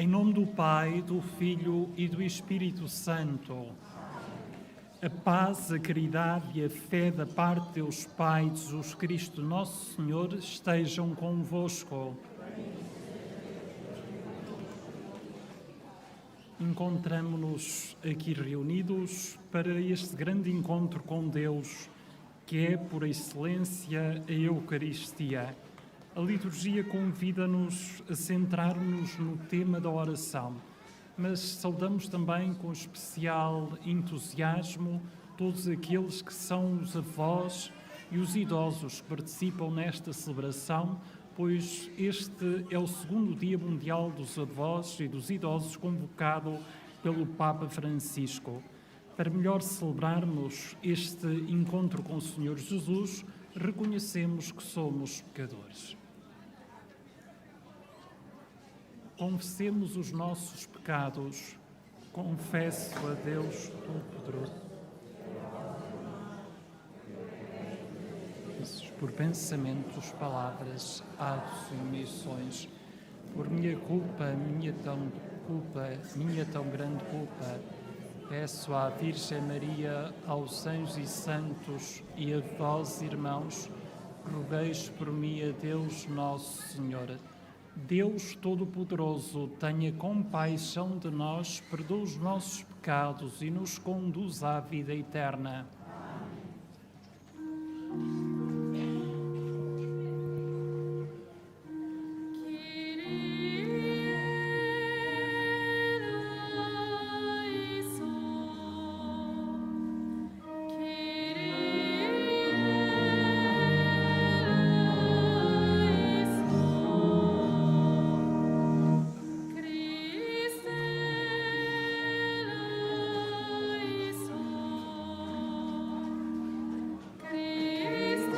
nome do Pai, do Filho e do Espírito Santo. A paz, a caridade e a fé da parte de Deus Pai, de Jesus Cristo, nosso Senhor, estejam convosco. Encontramo-nos aqui reunidos para este grande encontro com Deus, que é, por excelência, a Eucaristia. A liturgia convida-nos a centrar-nos no tema da oração, mas saudamos também com especial entusiasmo todos aqueles que são os avós e os idosos que participam nesta celebração, pois este é o segundo Dia Mundial dos Avós e dos Idosos convocado pelo Papa Francisco. Para melhor celebrarmos este encontro com o Senhor Jesus, reconhecemos que somos pecadores. Confessemos os nossos pecados. Confesso a Deus Todo-Poderoso. Por pensamentos, palavras, atos e omissões, por minha culpa, minha tão grande culpa, peço à Virgem Maria, aos anjos e santos e a vós, irmãos, rogueis por mim a Deus Nosso Senhor. Deus Todo-Poderoso, tenha compaixão de nós, perdoa os nossos pecados e nos conduz à vida eterna. Christ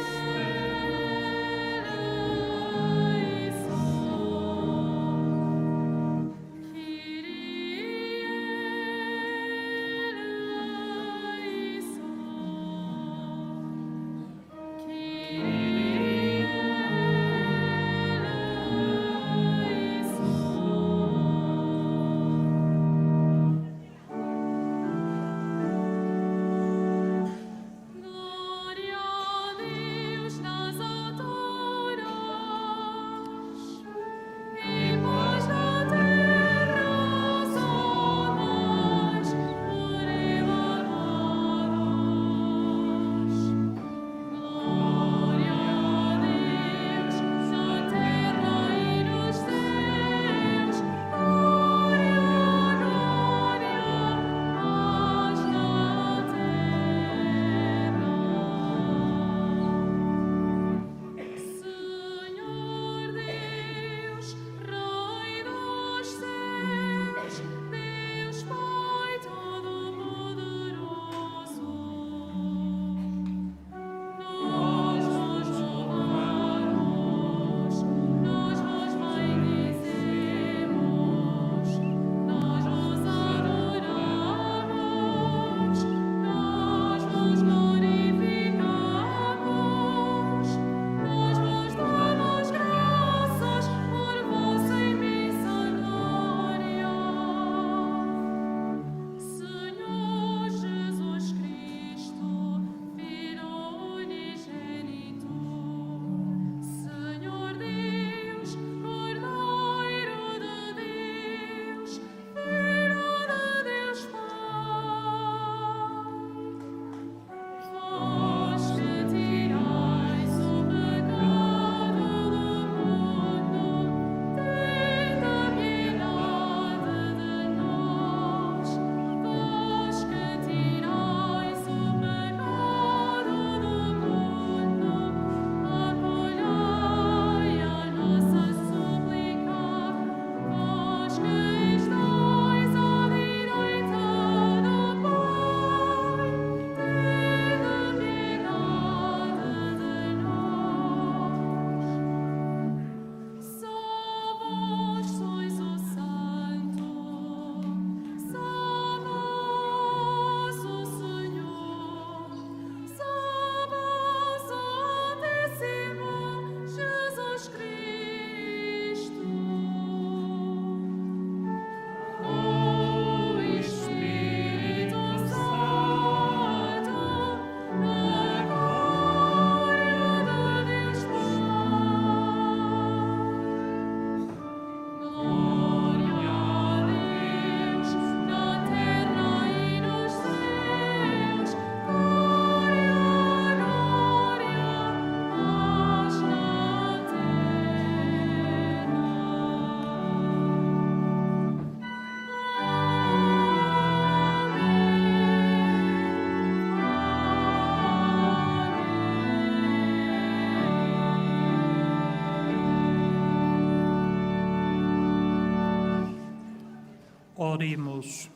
Oremos.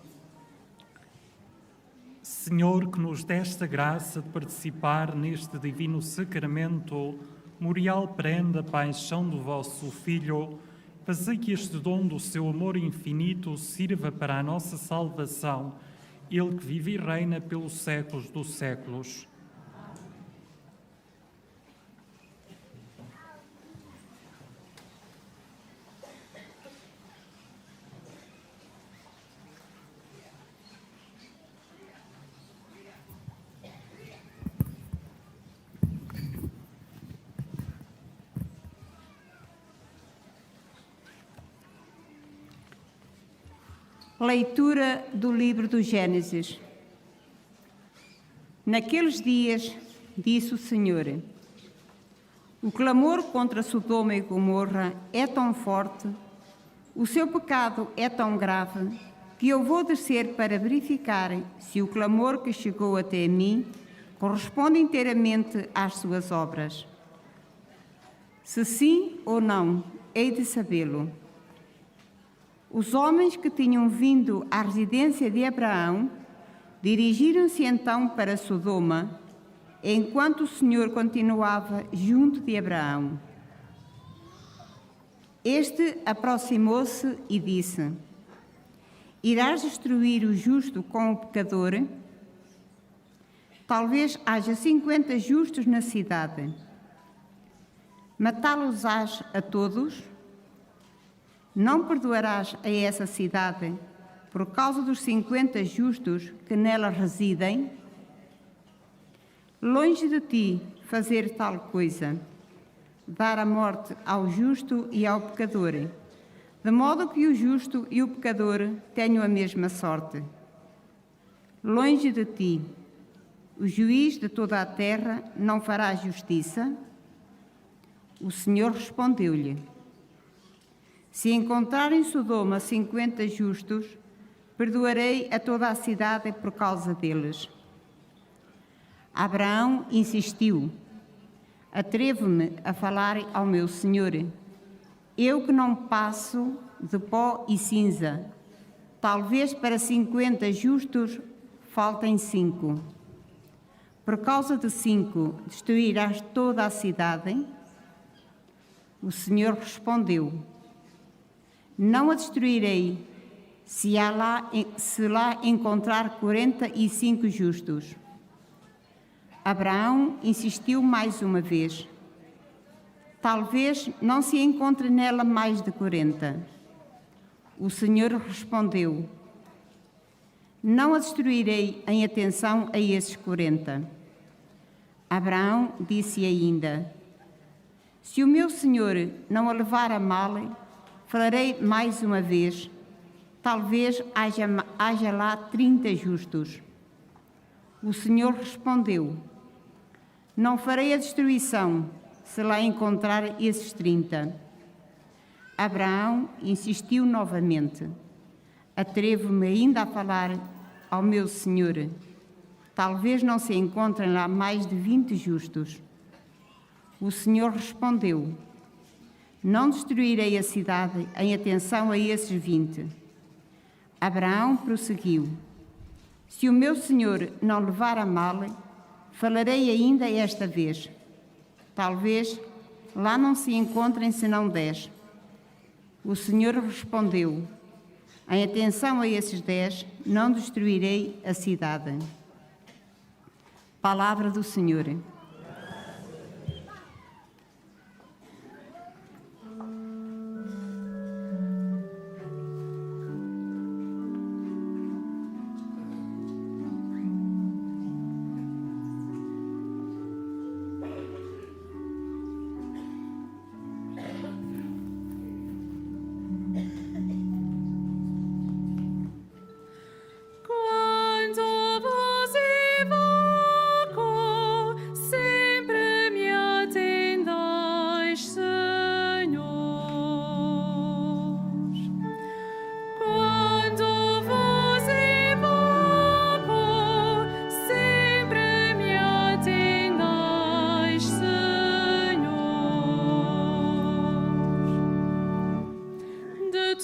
Senhor, que nos deste a graça de participar neste divino sacramento, memorial perene da paixão do vosso Filho, fazei que este dom do seu amor infinito sirva para a nossa salvação, Ele que vive e reina pelos séculos dos séculos. Leitura do livro do Gênesis. Naqueles dias, disse o Senhor, o clamor contra Sodoma e Gomorra é tão forte, o seu pecado é tão grave, que eu vou descer para verificar se o clamor que chegou até mim corresponde inteiramente às suas obras. Se sim ou não, hei de sabê-lo. Os homens que tinham vindo à residência de Abraão dirigiram-se então para Sodoma, enquanto o Senhor continuava junto de Abraão. Este aproximou-se e disse: Irás destruir o justo com o pecador? Talvez haja 50 justos na cidade. Matá-los-ás a todos? Não perdoarás a essa cidade por causa dos 50 justos que nela residem? Longe de ti fazer tal coisa, dar a morte ao justo e ao pecador, de modo que o justo e o pecador tenham a mesma sorte. Longe de ti, o juiz de toda a terra não fará justiça? O Senhor respondeu-lhe: Se encontrar em Sodoma 50 justos, perdoarei a toda a cidade por causa deles. Abraão insistiu: Atrevo-me a falar ao meu Senhor, eu que não passo de pó e cinza. Talvez para 50 justos faltem 5. Por causa de 5, destruirás toda a cidade? O Senhor respondeu: Não a destruirei, se lá encontrar 45 justos. Abraão insistiu mais uma vez: Talvez não se encontre nela mais de 40. O Senhor respondeu: Não a destruirei em atenção a esses 40. Abraão disse ainda: Se o meu Senhor não a levar a mal, falarei mais uma vez, talvez haja lá 30 justos. O Senhor respondeu: Não farei a destruição, se lá encontrar esses 30. Abraão insistiu novamente: Atrevo-me ainda a falar ao meu Senhor, talvez não se encontrem lá mais de 20 justos. O Senhor respondeu: Não destruirei a cidade em atenção a esses 20. Abraão prosseguiu: Se o meu Senhor não levar a mal, falarei ainda esta vez. Talvez lá não se encontrem senão 10. O Senhor respondeu: Em atenção a esses 10, não destruirei a cidade. Palavra do Senhor.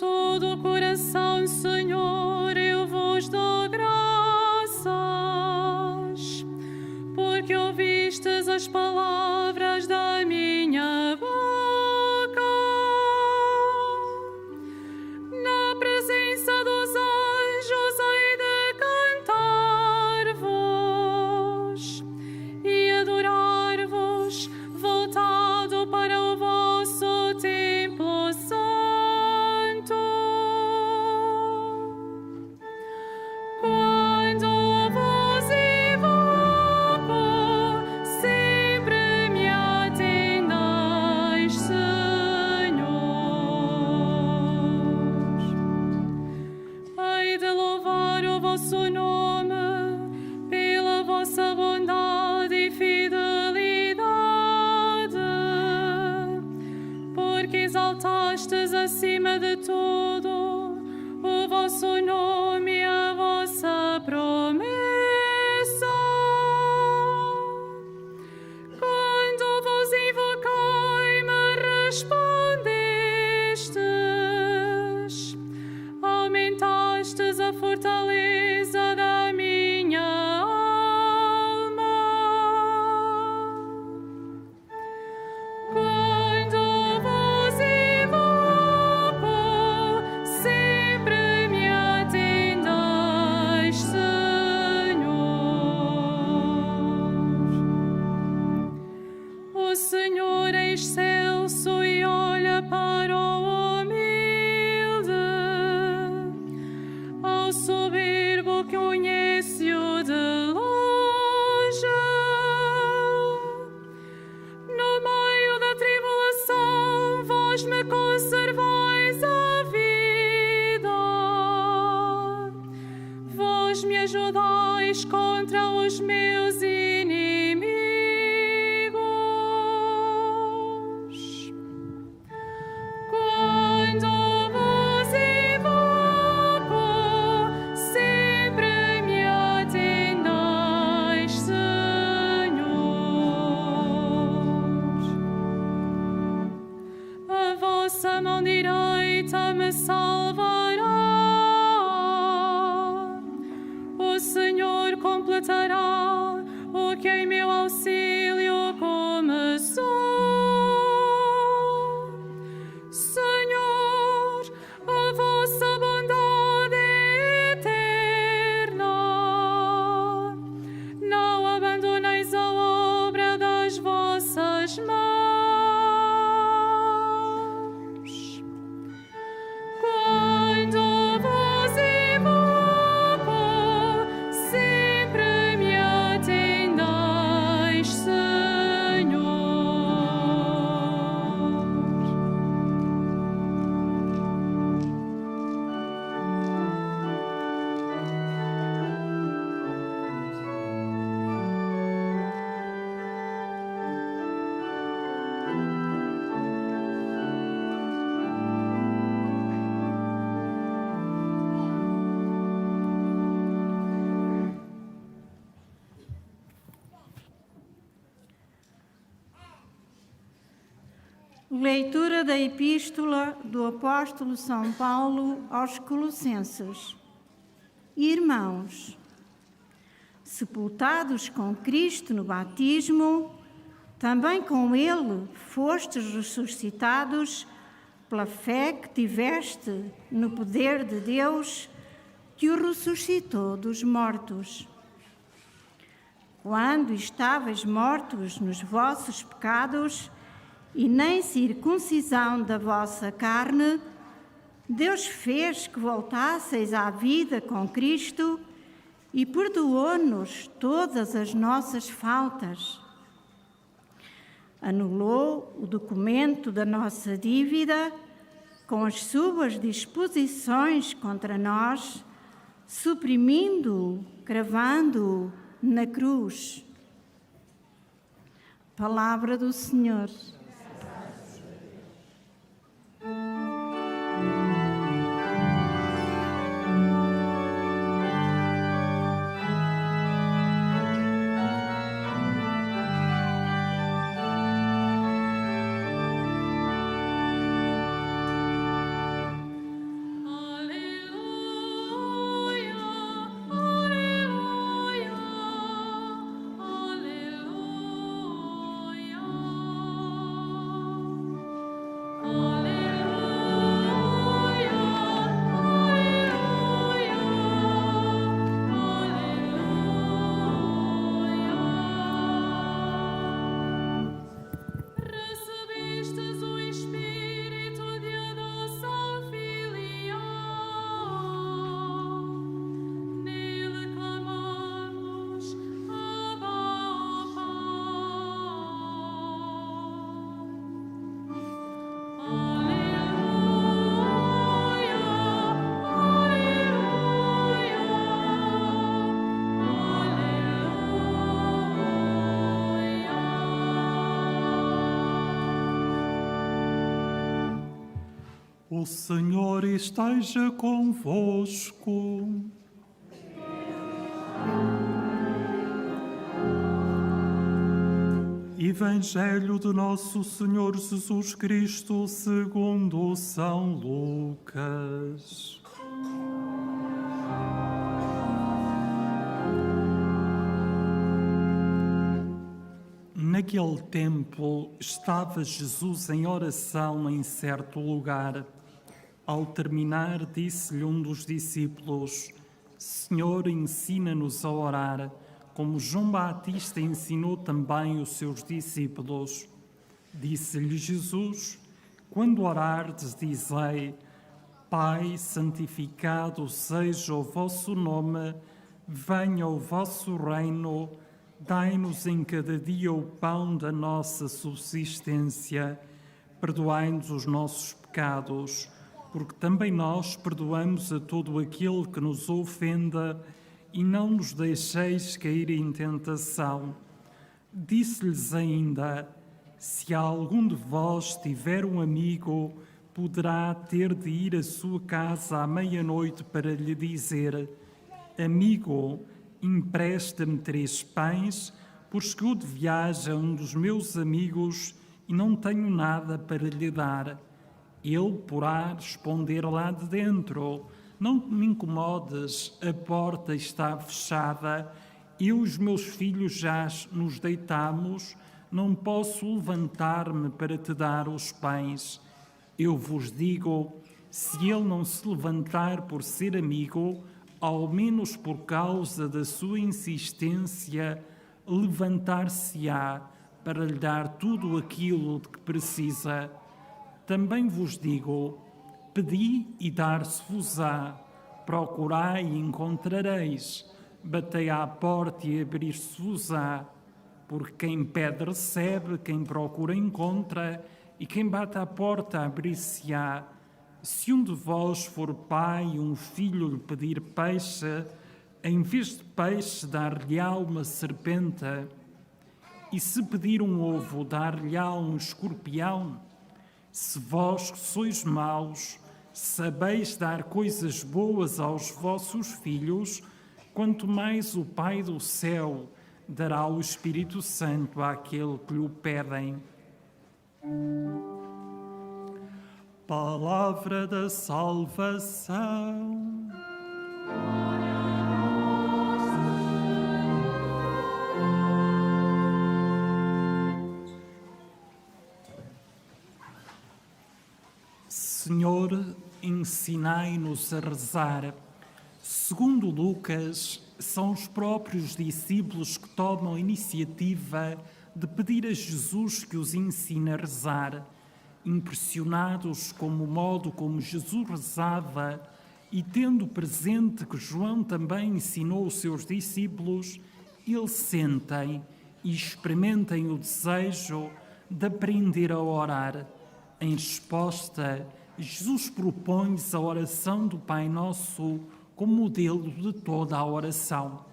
todo o coração, Senhor. exaltastes acima de tudo o vosso nome e a vossa promessa. Quando vos invoquei, me respondestes. Aumentastes a fortaleza da minha alma. Quando vos invoco, sempre me atendais, Senhor. O Senhor é excelso e olha para o humilde. Ao soberbo conhece-o de longe. No meio da tribulação, vós me conservais a vida. Vós me ajudais contra os meus inimigos. Quando vos invoco, sempre me atendais, Senhor. A vossa mão direita me salvará. O Senhor completará o que em meu auxílio começou. Senhor, a vossa bondade é eterna. Não abandoneis a obra das vossas mãos. Quando vos invoco, sempre me atendais, Senhor. Leitura da Epístola do Apóstolo São Paulo aos Colossenses. Irmãos, sepultados com Cristo no batismo, também com Ele fostes ressuscitados pela fé que tiveste no poder de Deus, que o ressuscitou dos mortos. Quando estavais mortos nos vossos pecados, e nem circuncisão da vossa carne, Deus fez que voltasseis à vida com Cristo e perdoou-nos todas as nossas faltas. Anulou o documento da nossa dívida com as suas disposições contra nós, suprimindo-o, cravando-o na cruz. Palavra do Senhor. Aleluia, aleluia, aleluia. O Senhor esteja convosco. Evangelho de Nosso Senhor Jesus Cristo segundo São Lucas. Naquele tempo estava Jesus em oração em certo lugar. Ao terminar, disse-lhe um dos discípulos: Senhor, ensina-nos a orar, como João Batista ensinou também os seus discípulos. Disse-lhe Jesus: Quando orardes, dizei: Pai, santificado seja o vosso nome, venha o vosso reino, dai-nos em cada dia o pão da nossa subsistência, perdoai-nos os nossos pecados, porque também nós perdoamos a todo aquele que nos ofenda, e não nos deixeis cair em tentação. Disse-lhes ainda: Se algum de vós tiver um amigo, poderá ter de ir à sua casa à meia-noite para lhe dizer: Amigo, empresta-me 3 pães, pois chegou de viagem um dos meus amigos e não tenho nada para lhe dar. Ele porá responder lá de dentro: Não me incomodes, a porta está fechada, eu e os meus filhos já nos deitamos, não posso levantar-me para te dar os pães. Eu vos digo, se ele não se levantar por ser amigo, ao menos por causa da sua insistência, levantar-se-á para lhe dar tudo aquilo de que precisa. Também vos digo, pedi e dar-se-vos-á, procurai e encontrareis, batei à porta e abrir-se-vos-á, porque quem pede recebe, quem procura encontra, e quem bate à porta abrir-se-á. Se um de vós for pai e um filho lhe pedir peixe, em vez de peixe dar-lhe-á uma serpente, e se pedir um ovo dar-lhe-á um escorpião? Se vós que sois maus, sabeis dar coisas boas aos vossos filhos, quanto mais o Pai do céu dará o Espírito Santo àquele que lhe o pedem. Palavra da salvação. Senhor, ensinai-nos a rezar. Segundo Lucas, são os próprios discípulos que tomam a iniciativa de pedir a Jesus que os ensine a rezar. Impressionados com o modo como Jesus rezava e tendo presente que João também ensinou os seus discípulos, eles sentem e experimentem o desejo de aprender a orar. Em resposta, Jesus propõe-lhes a oração do Pai Nosso como modelo de toda a oração.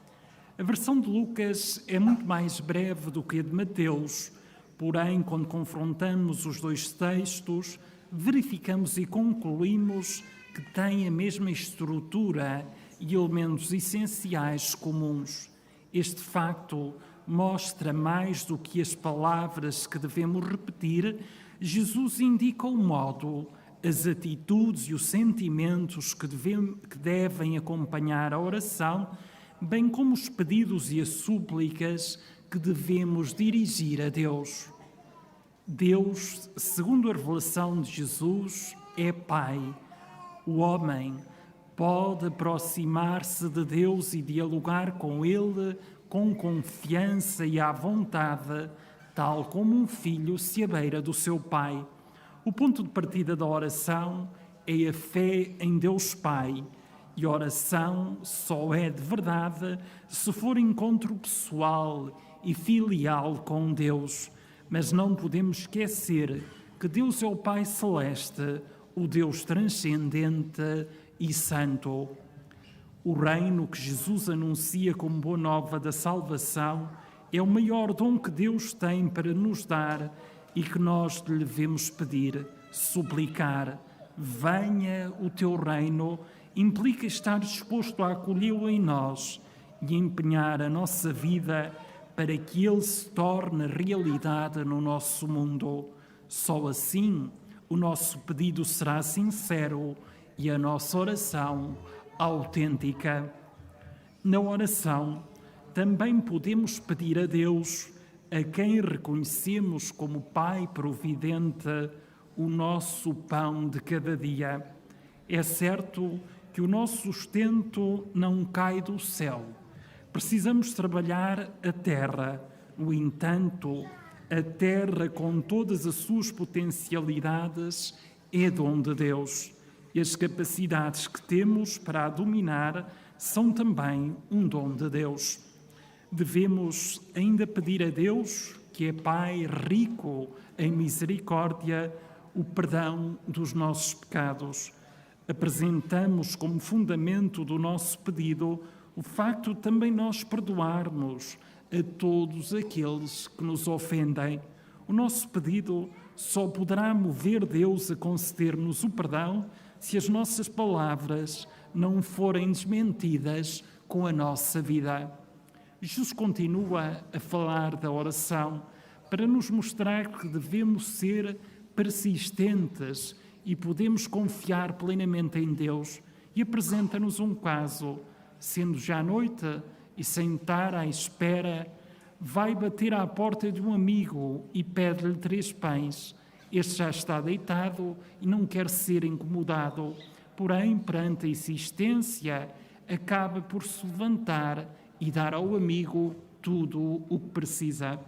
A versão de Lucas é muito mais breve do que a de Mateus, porém, quando confrontamos os dois textos, verificamos e concluímos que têm a mesma estrutura e elementos essenciais comuns. Este facto mostra mais do que as palavras que devemos repetir. Jesus indica o modo, as atitudes e os sentimentos que devem acompanhar a oração, bem como os pedidos e as súplicas que devemos dirigir a Deus. Deus, segundo a revelação de Jesus, é Pai. O homem pode aproximar-se de Deus e dialogar com Ele com confiança e à vontade, tal como um filho se abeira do seu pai. O ponto de partida da oração é a fé em Deus Pai, e a oração só é de verdade se for encontro pessoal e filial com Deus. Mas não podemos esquecer que Deus é o Pai Celeste, o Deus transcendente e santo. O reino que Jesus anuncia como boa nova da salvação é o maior dom que Deus tem para nos dar e que nós lhe devemos pedir, suplicar. venha o teu reino implica estar disposto a acolhê-lo em nós e empenhar a nossa vida para que ele se torne realidade no nosso mundo. Só assim o nosso pedido será sincero e a nossa oração autêntica. Na oração, também podemos pedir a Deus, a quem reconhecemos como Pai providente, o nosso pão de cada dia. É certo que o nosso sustento não cai do céu. Precisamos trabalhar a terra. No entanto, a terra, com todas as suas potencialidades, é dom de Deus. E as capacidades que temos para a dominar são também um dom de Deus. Devemos ainda pedir a Deus, que é Pai rico em misericórdia, o perdão dos nossos pecados. Apresentamos como fundamento do nosso pedido o facto de também nós perdoarmos a todos aqueles que nos ofendem. O nosso pedido só poderá mover Deus a conceder-nos o perdão se as nossas palavras não forem desmentidas com a nossa vida. Jesus continua a falar da oração para nos mostrar que devemos ser persistentes e podemos confiar plenamente em Deus, e apresenta-nos um caso. Sendo já noite e sem estar à espera, vai bater à porta de um amigo e pede-lhe 3 pães. Este já está deitado e não quer ser incomodado, porém, perante a insistência, acaba por se levantar e dar ao amigo tudo o que precisa.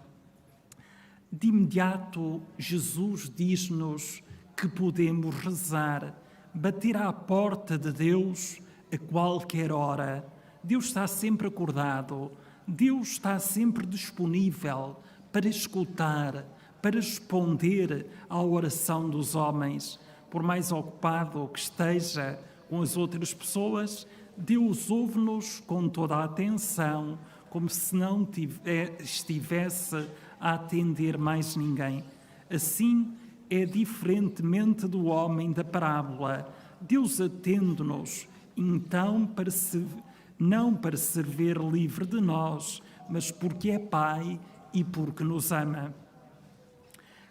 De imediato, Jesus diz-nos que podemos rezar, bater à porta de Deus a qualquer hora. Deus está sempre acordado, Deus está sempre disponível para escutar, para responder à oração dos homens. Por mais ocupado que esteja com as outras pessoas, Deus ouve-nos com toda a atenção, como se não estivesse a atender mais ninguém. Assim, é diferentemente do homem da parábola. Deus atende-nos, então, não para se ver livre de nós, mas porque é Pai e porque nos ama.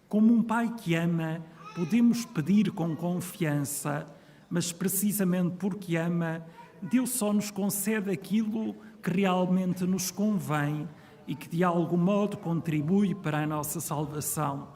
Como um Pai que ama, podemos pedir com confiança, mas precisamente porque ama, Deus só nos concede aquilo que realmente nos convém e que de algum modo contribui para a nossa salvação.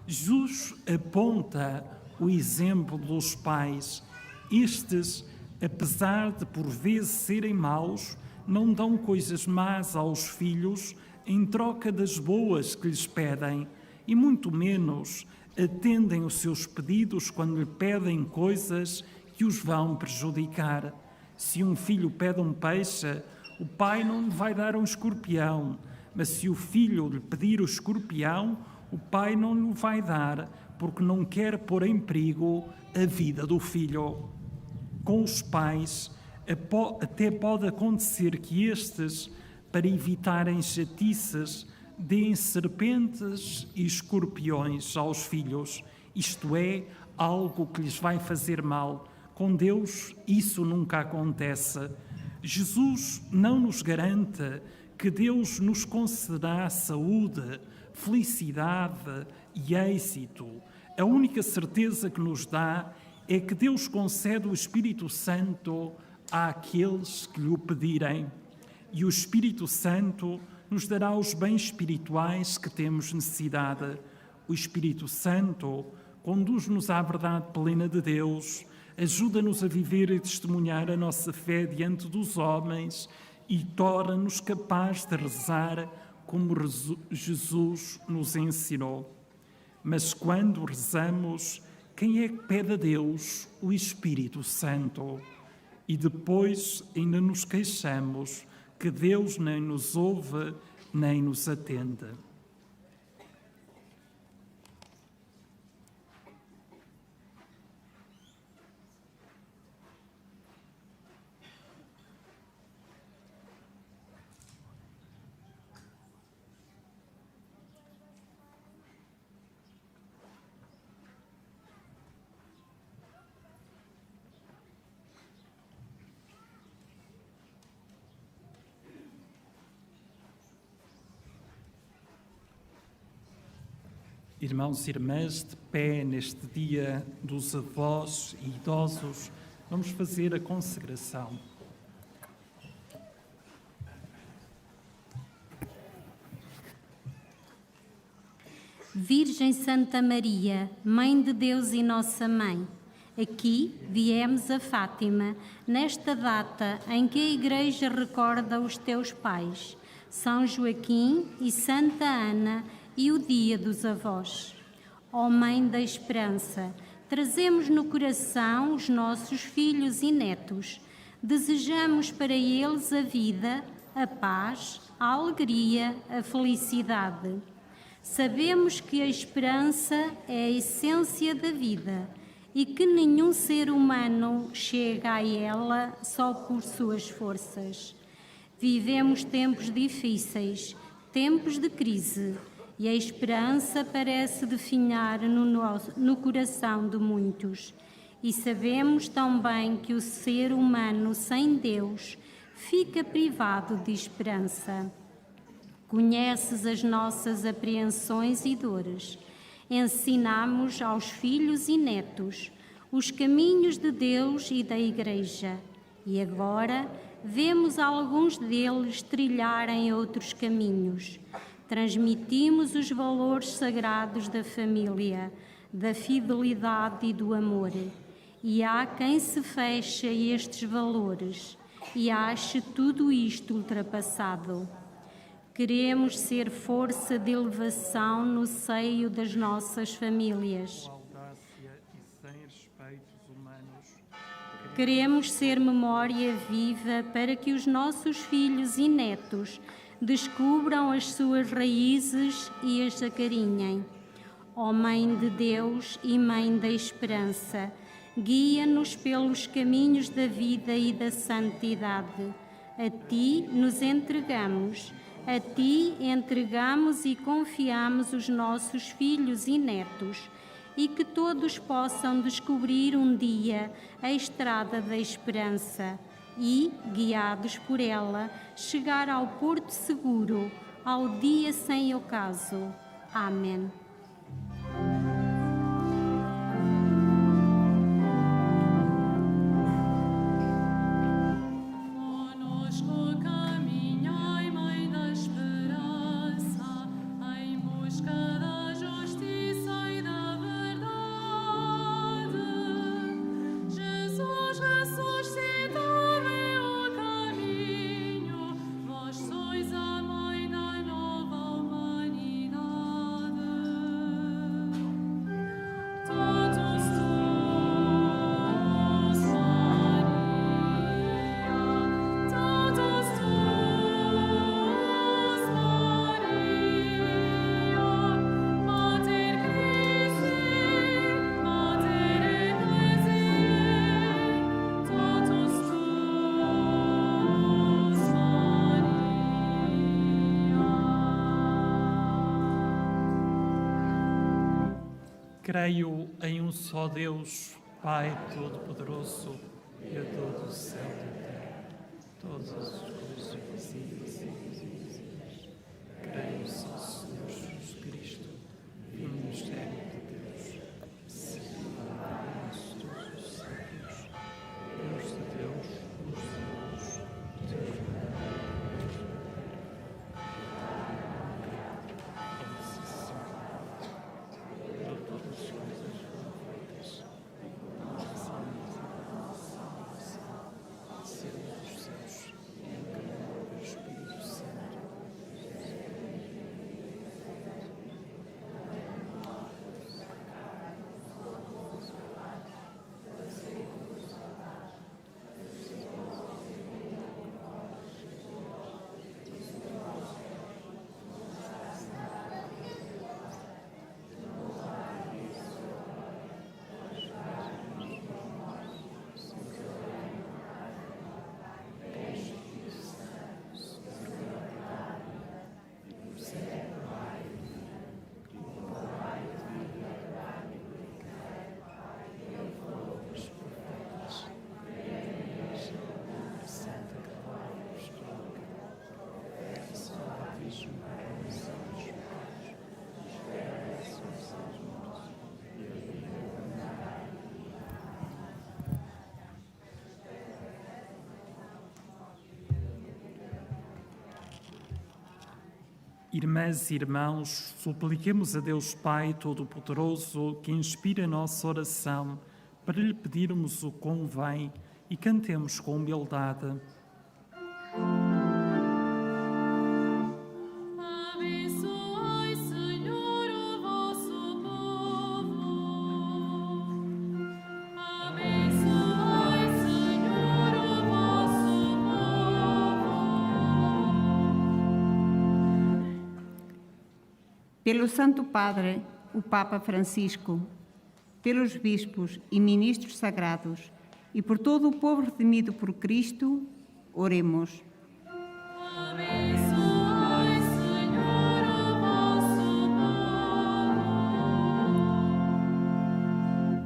Jesus aponta o exemplo dos pais. Estes, apesar de por vezes serem maus, não dão coisas más aos filhos em troca das boas que lhes pedem, e muito menos atendem os seus pedidos quando lhe pedem coisas que os vão prejudicar. Se um filho pede um peixe, o pai não lhe vai dar um escorpião, mas se o filho lhe pedir o escorpião, o pai não lhe vai dar, porque não quer pôr em perigo a vida do filho. Com os pais, até pode acontecer que estes, para evitarem chatices, deem serpentes e escorpiões aos filhos. Isto é, algo que lhes vai fazer mal. Com Deus, isso nunca acontece. Jesus não nos garante que Deus nos concederá saúde, felicidade e êxito. A única certeza que nos dá é que Deus concede o Espírito Santo àqueles que lhe o pedirem. E o Espírito Santo nos dará os bens espirituais que temos necessidade. O Espírito Santo conduz-nos à verdade plena de Deus, ajuda-nos a viver e testemunhar a nossa fé diante dos homens e torna-nos capazes de rezar como Jesus nos ensinou. Mas quando rezamos, quem é que pede a Deus? O Espírito Santo. E depois ainda nos queixamos que Deus nem nos ouve, nem nos atende. Irmãos e irmãs, de pé neste dia dos avós e idosos, vamos fazer a consagração. Virgem Santa Maria, Mãe de Deus e Nossa Mãe, aqui viemos a Fátima, nesta data em que a Igreja recorda os teus pais, São Joaquim e Santa Ana, e o Dia dos Avós. Ó Mãe da Esperança, trazemos no coração os nossos filhos e netos. Desejamos para eles a vida, a paz, a alegria, a felicidade. Sabemos que a esperança é a essência da vida e que nenhum ser humano chega a ela só por suas forças. Vivemos tempos difíceis, tempos de crise, e a esperança parece definhar no coração de muitos. E sabemos também que o ser humano sem Deus fica privado de esperança. Conheces as nossas apreensões e dores. Ensinamos aos filhos e netos os caminhos de Deus e da Igreja. E agora vemos alguns deles trilharem outros caminhos. Transmitimos os valores sagrados da família, da fidelidade e do amor. E há quem se feche a estes valores e ache tudo isto ultrapassado. Queremos ser força de elevação no seio das nossas famílias. Queremos ser memória viva para que os nossos filhos e netos descubram as suas raízes e as acarinhem. Ó Mãe de Deus e Mãe da Esperança, guia-nos pelos caminhos da vida e da santidade. A Ti nos entregamos, a Ti entregamos e confiamos os nossos filhos e netos, e que todos possam descobrir um dia a estrada da esperança e, guiados por ela, chegar ao porto seguro, ao dia sem ocaso. Amém. Creio em um só Deus, Pai Todo-Poderoso, Criador do céu e da terra, todas as coisas visíveis e invisíveis. Creio só, Senhor Jesus Cristo, no mistério de Deus, Senhor de todos os séculos, Deus de Deus, luz de luz, Deus de Irmãs e irmãos, supliquemos a Deus Pai Todo-Poderoso que inspire a nossa oração para lhe pedirmos o que convém e cantemos com humildade. Abençoai, Senhor, o vosso povo. Abençoai, Senhor, o vosso povo. Pelo Santo Padre, o Papa Francisco, pelos bispos e ministros sagrados e por todo o povo redimido por Cristo, oremos. Abençoai, Senhor, o vosso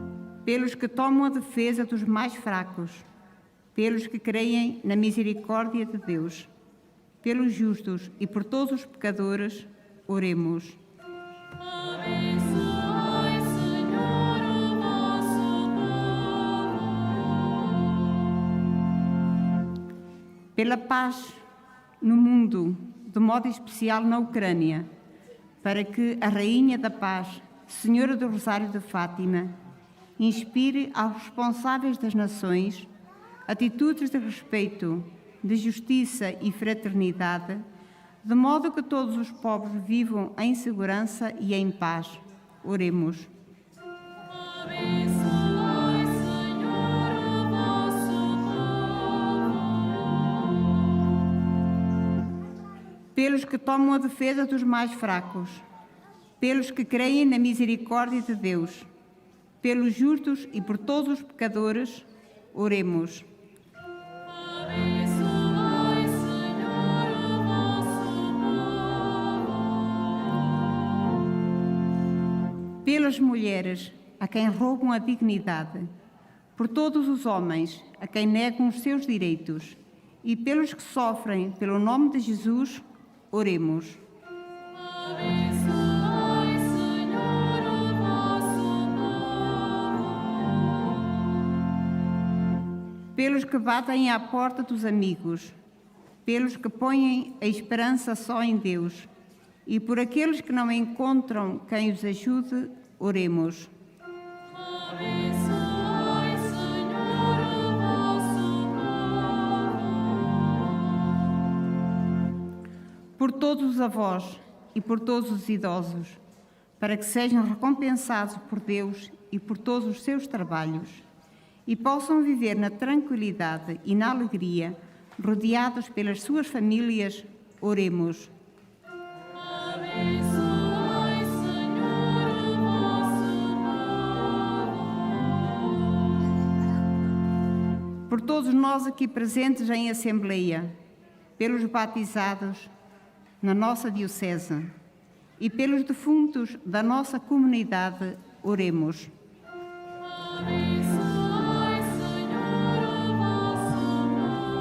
povo. Pelos que tomam a defesa dos mais fracos, pelos que creem na misericórdia de Deus, pelos justos e por todos os pecadores, oremos. Abençoai, Senhor, o vosso povo. Pela paz no mundo, de modo especial na Ucrânia, para que a Rainha da Paz, Senhora do Rosário de Fátima, inspire aos responsáveis das nações atitudes de respeito, de justiça e fraternidade, de modo que todos os povos vivam em segurança e em paz. Oremos. Abençoai, Senhor, o vosso povo. Pelos que tomam a defesa dos mais fracos, pelos que creem na misericórdia de Deus, pelos justos e por todos os pecadores, oremos. Abençoai, Senhor, o vosso povo. Pelas mulheres a quem roubam a dignidade, por todos os homens a quem negam os seus direitos e pelos que sofrem pelo nome de Jesus, oremos. Abençoai, Senhor, o vosso povo. Pelos que batem à porta dos amigos, pelos que põem a esperança só em Deus e por aqueles que não encontram quem os ajude, oremos. Abençoai, Senhor, o vosso povo. Por todos os avós e por todos os idosos, para que sejam recompensados por Deus e por todos os seus trabalhos e possam viver na tranquilidade e na alegria, rodeados pelas suas famílias, oremos. Abençoai, Senhor, o vosso povo. Por todos nós aqui presentes em Assembleia, pelos batizados na nossa Diocese e pelos defuntos da nossa comunidade, oremos. Abençoai, Senhor, o vosso povo.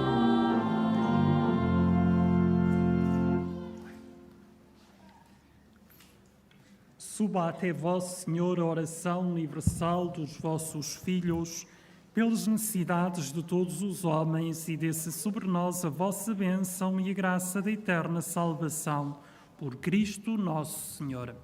Suba até vós, Senhor, a oração universal dos vossos filhos, pelas necessidades de todos os homens, e desça sobre nós a vossa bênção e a graça da eterna salvação. Por Cristo nosso Senhor.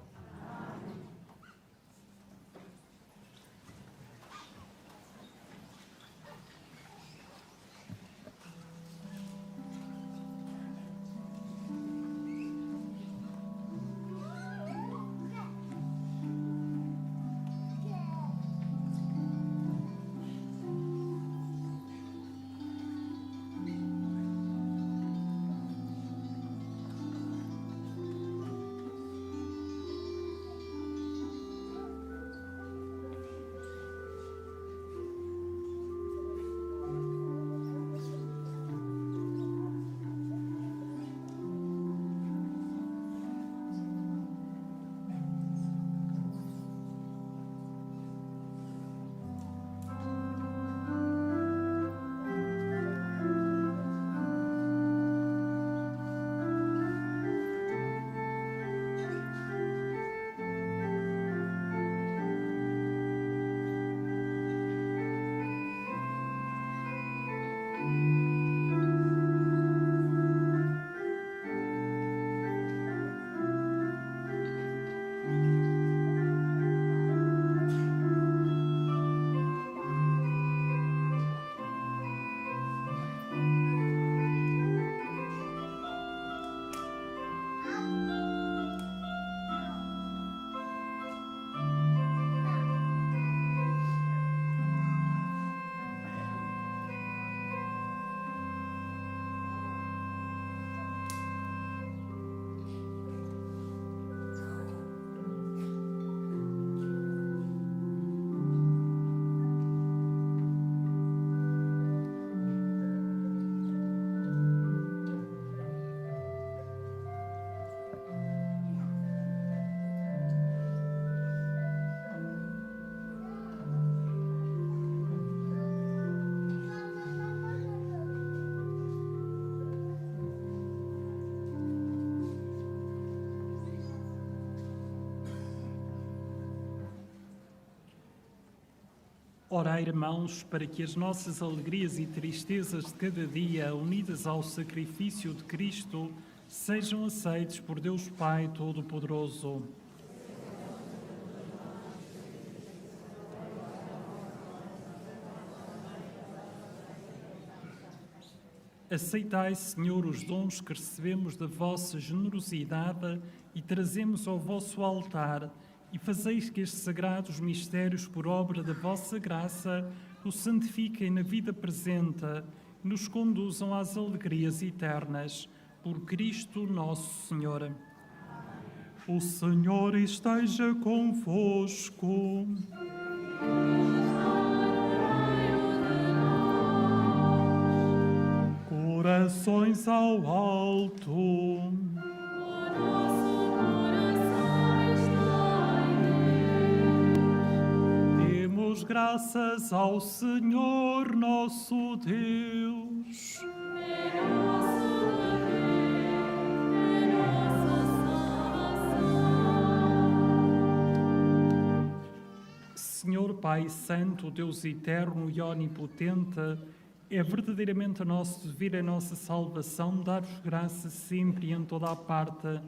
Orai, irmãos, para que as nossas alegrias e tristezas de cada dia, unidas ao sacrifício de Cristo, sejam aceites por Deus Pai Todo-Poderoso. Aceitai, Senhor, os dons que recebemos da vossa generosidade e trazemos ao vosso altar, e fazeis que estes sagrados mistérios, por obra da vossa graça, nos santifiquem na vida presente e nos conduzam às alegrias eternas. Por Cristo nosso Senhor. O Senhor esteja convosco. Corações ao alto. Demos graças ao Senhor nosso Deus. Senhor Pai Santo, Deus eterno e onipotente, é verdadeiramente nosso dever, a nossa salvação, dar-vos graça sempre e em toda a parte.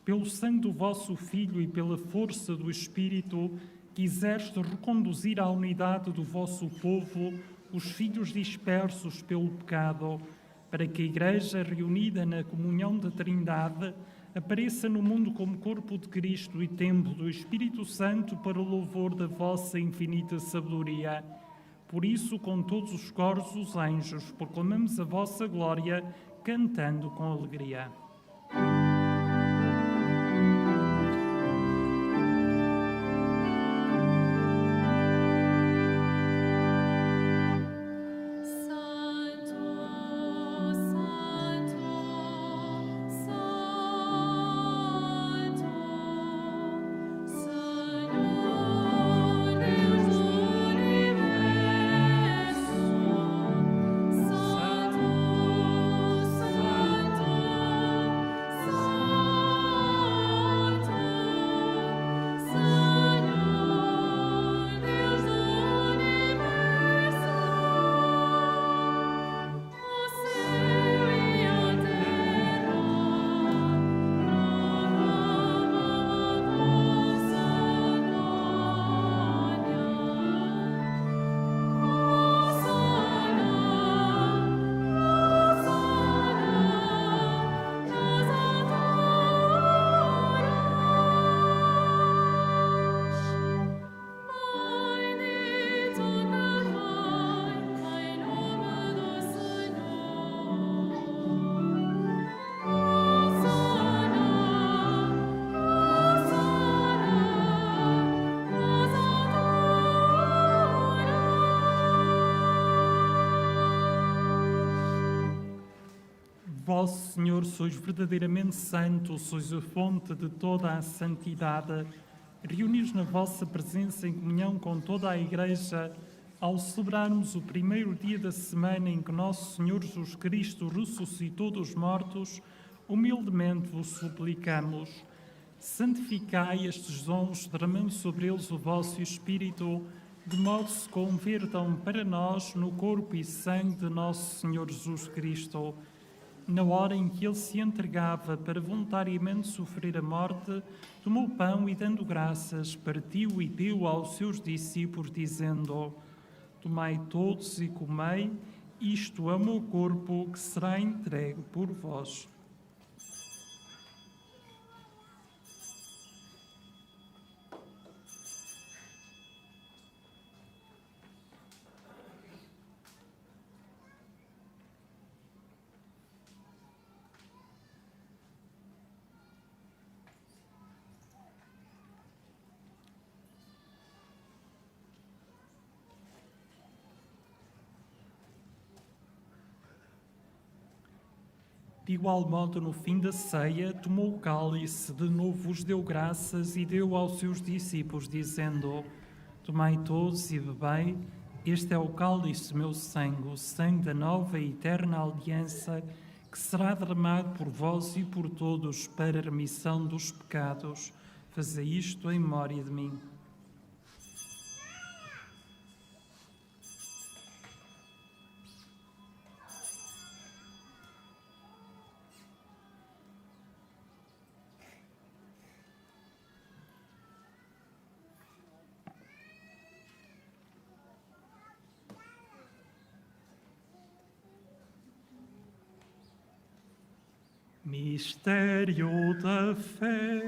Pelo sangue do vosso Filho e pela força do Espírito, quiseste reconduzir à unidade do vosso povo os filhos dispersos pelo pecado, para que a Igreja, reunida na comunhão da Trindade, apareça no mundo como corpo de Cristo e templo do Espírito Santo para o louvor da vossa infinita sabedoria. Por isso, com todos os coros dos anjos, proclamamos a vossa glória, cantando com alegria. Vós, Senhor, sois verdadeiramente santo, sois a fonte de toda a santidade. Reuni-nos na vossa presença em comunhão com toda a Igreja, ao celebrarmos o primeiro dia da semana em que nosso Senhor Jesus Cristo ressuscitou dos mortos, humildemente vos suplicamos. Santificai estes dons, derramando sobre eles o vosso Espírito, de modo que se convertam para nós no corpo e sangue de nosso Senhor Jesus Cristo. Na hora em que ele se entregava para voluntariamente sofrer a morte, tomou o pão e, dando graças, partiu e deu aos seus discípulos, dizendo: Tomai todos e comei, isto é o meu corpo que será entregue por vós. De igual modo, no fim da ceia, tomou o cálice, de novo vos deu graças e deu aos seus discípulos, dizendo: Tomai todos e bebei, este é o cálice do meu sangue, o sangue da nova e eterna aliança, que será derramado por vós e por todos para a remissão dos pecados. Fazei isto em memória de mim. Mistério da fé.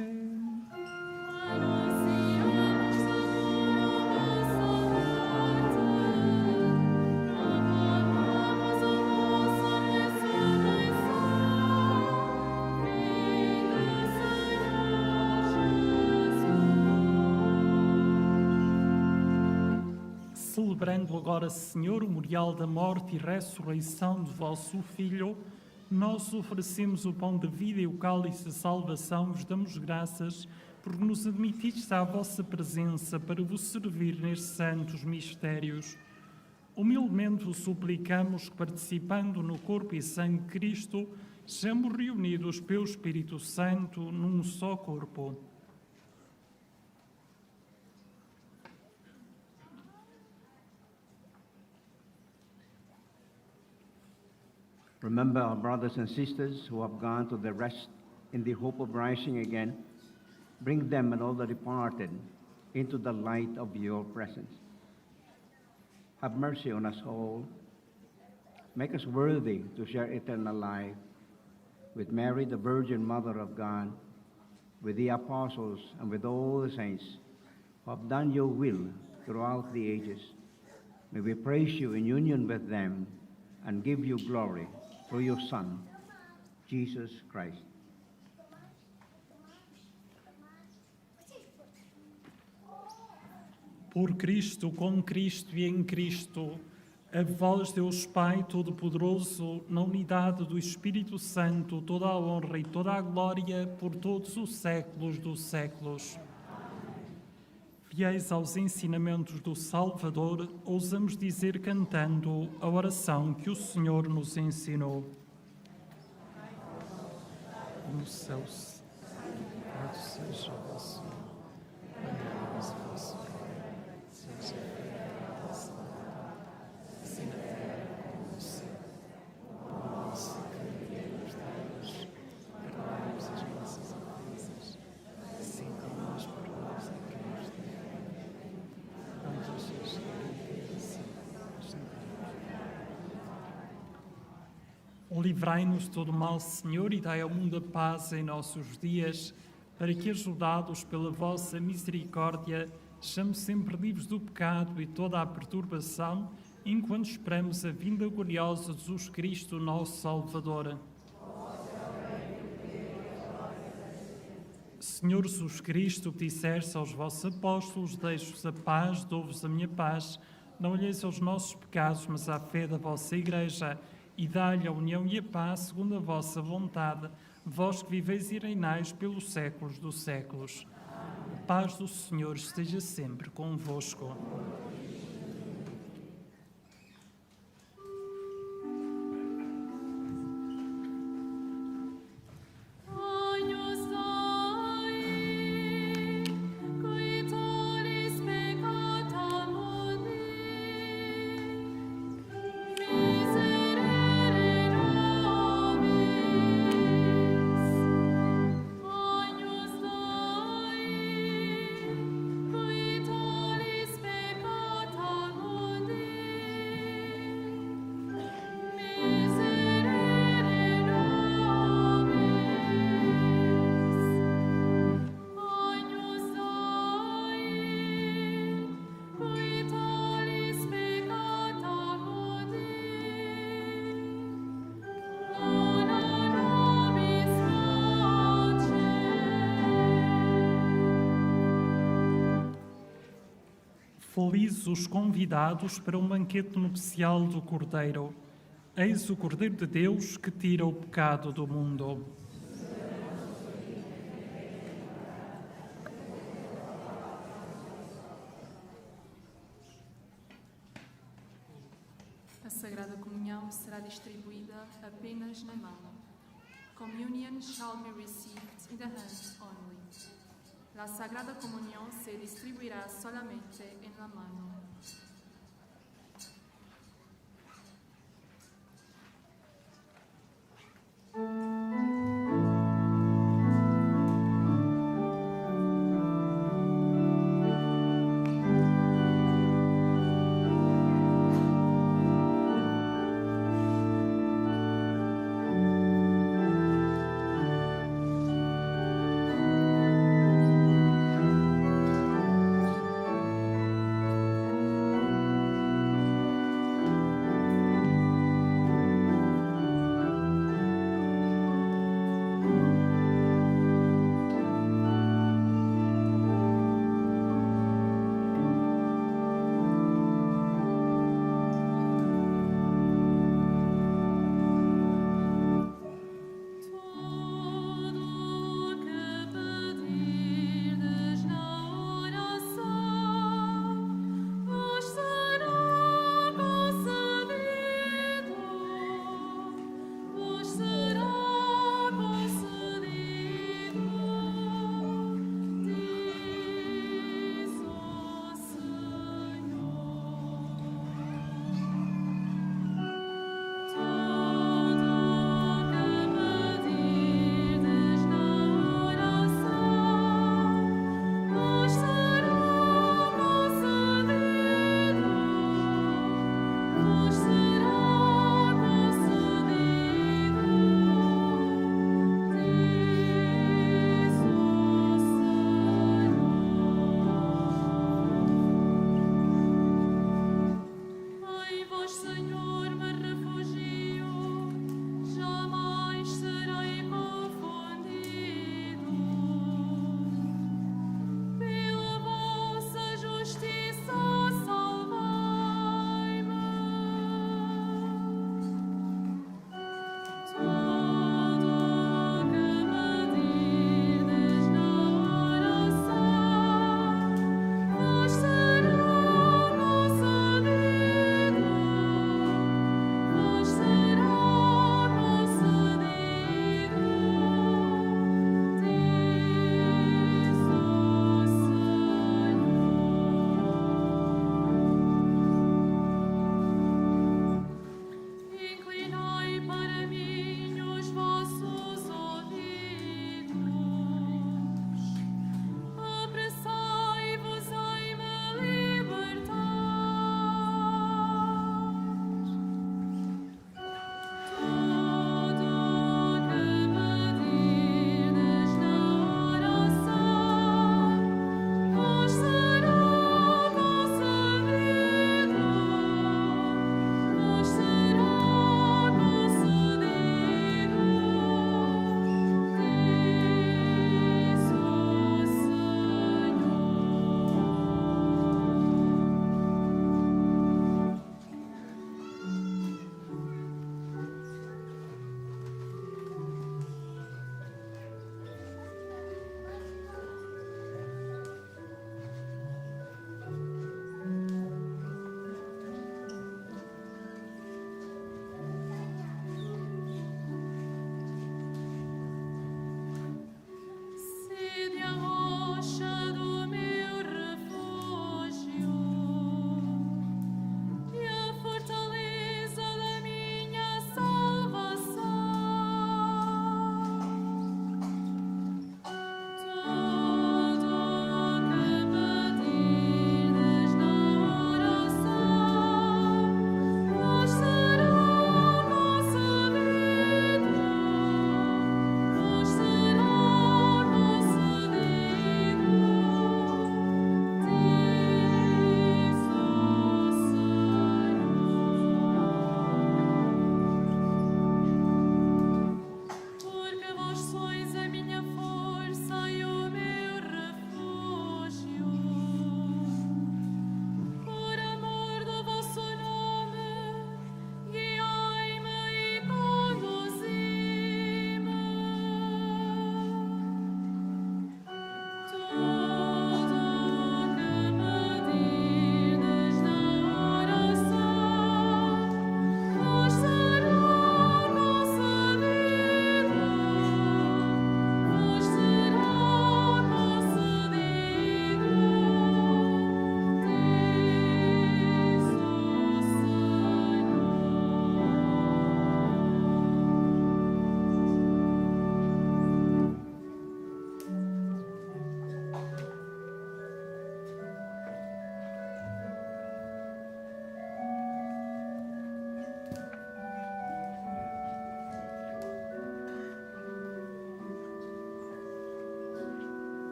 Celebrando agora, Senhor, o memorial da morte e ressurreição de vosso Filho, nós oferecemos o pão da vida e o cálice da salvação, vos damos graças por nos admitistes à vossa presença para vos servir nestes santos mistérios. Humildemente vos suplicamos que, participando no corpo e sangue de Cristo, sejamos reunidos pelo Espírito Santo num só corpo. Remember our brothers and sisters who have gone to the rest in the hope of rising again. Bring them and all the departed into the light of your presence. Have mercy on us all. Make us worthy to share eternal life with Mary, the Virgin Mother of God, with the apostles, and with all the saints who have done your will throughout the ages. May we praise you in union with them and give you glory through your Son, Jesus Christ. Por Cristo, com Cristo e em Cristo, a vós, Deus Pai Todo-Poderoso, na unidade do Espírito Santo, toda a honra e toda a glória por todos os séculos dos séculos. Fiéis aos ensinamentos do Salvador, ousamos dizer cantando a oração que o Senhor nos ensinou. No céu, santificado seja o vosso nome. Venha a nós o vosso reino. Seja feita a vossa vontade, assim na terra como no céu. O pão nosso de cada dia nos dai hoje. Perdoai-nos as nossas ofensas, assim como nós perdoamos a quem nos tem ofendido. Não nos deixeis cair em tentação, mas livrai-nos de todo mal, Senhor, e dai ao mundo a paz em nossos dias, para que, ajudados pela vossa misericórdia, sejamos sempre livres do pecado e toda a perturbação, enquanto esperamos a vinda gloriosa de Jesus Cristo, nosso Salvador. Senhor Jesus Cristo, que disseste aos vossos apóstolos: deixo-vos a paz, dou-vos a minha paz, não olheis aos nossos pecados, mas à fé da vossa Igreja, e dá-lhe a união e a paz segundo a vossa vontade, vós que viveis e reinais pelos séculos dos séculos. A paz do Senhor esteja sempre convosco. Felizes os convidados para um banquete nupcial do Cordeiro. Eis o Cordeiro de Deus que tira o pecado do mundo. A Sagrada Comunhão será distribuída apenas na mão. Communion shall be received in the hands only. La Sagrada Comunión se distribuirá solamente en la mano.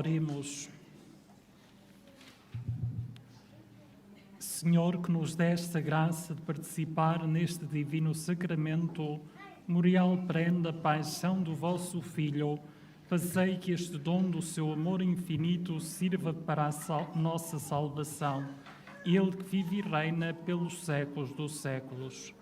Oremos. Senhor, que nos deste a graça de participar neste divino sacramento, memorial perene da paixão do vosso Filho, fazei que este dom do seu amor infinito sirva para a nossa salvação. Ele que vive e reina pelos séculos dos séculos.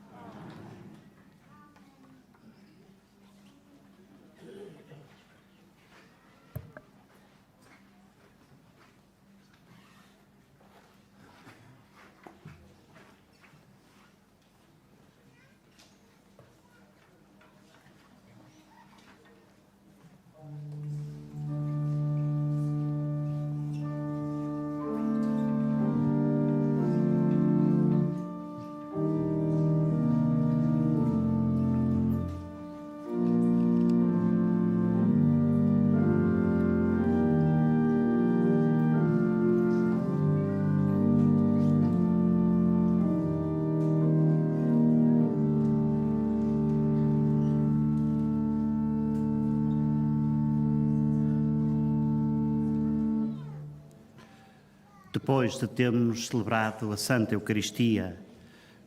Depois de termos celebrado a Santa Eucaristia,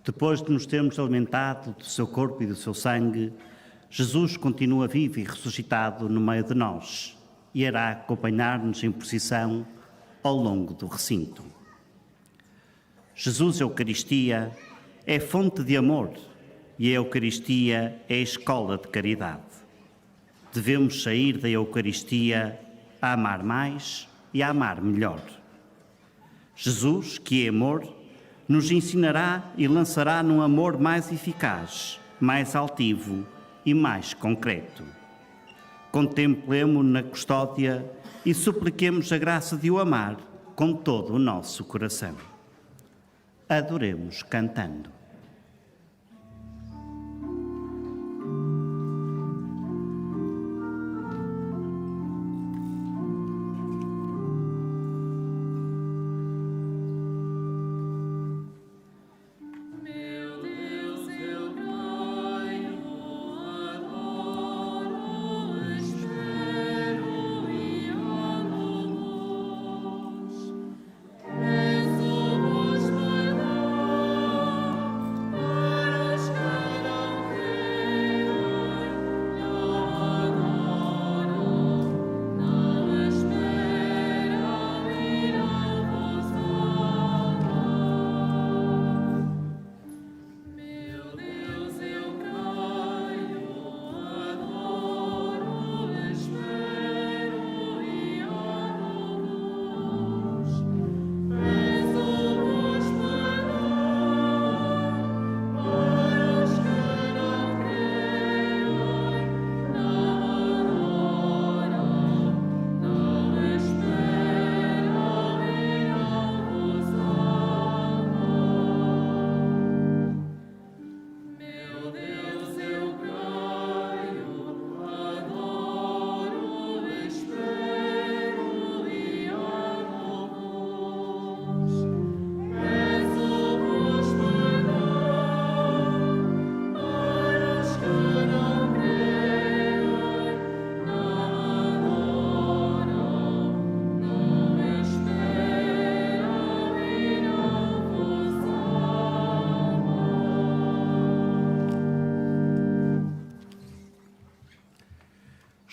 depois de nos termos alimentado do seu corpo e do seu sangue, Jesus continua vivo e ressuscitado no meio de nós e irá acompanhar-nos em procissão ao longo do recinto. Jesus, Eucaristia, é fonte de amor e a Eucaristia é a escola de caridade. Devemos sair da Eucaristia a amar mais e a amar melhor. Jesus, que é amor, nos ensinará e lançará num amor mais eficaz, mais altivo e mais concreto. Contemplemo-o na custódia e supliquemos a graça de o amar com todo o nosso coração. Adoremos cantando. Meu Deus,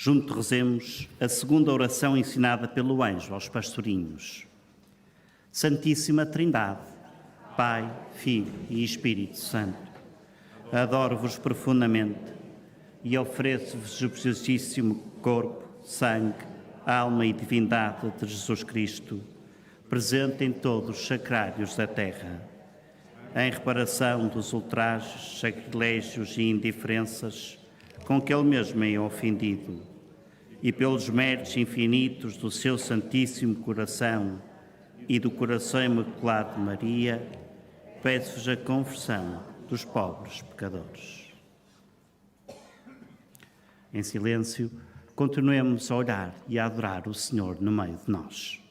Junto rezemos a segunda oração ensinada pelo anjo aos pastorinhos. Santíssima Trindade, Pai, Filho e Espírito Santo, adoro-vos profundamente e ofereço-vos o preciosíssimo corpo, sangue, alma e divindade de Jesus Cristo, presente em todos os sacrários da terra, em reparação dos ultrajes, sacrilégios e indiferenças com que ele mesmo é ofendido, e pelos méritos infinitos do seu Santíssimo Coração e do Coração Imaculado de Maria, peço-vos a conversão dos pobres pecadores. Em silêncio, continuemos a orar e a adorar o Senhor no meio de nós.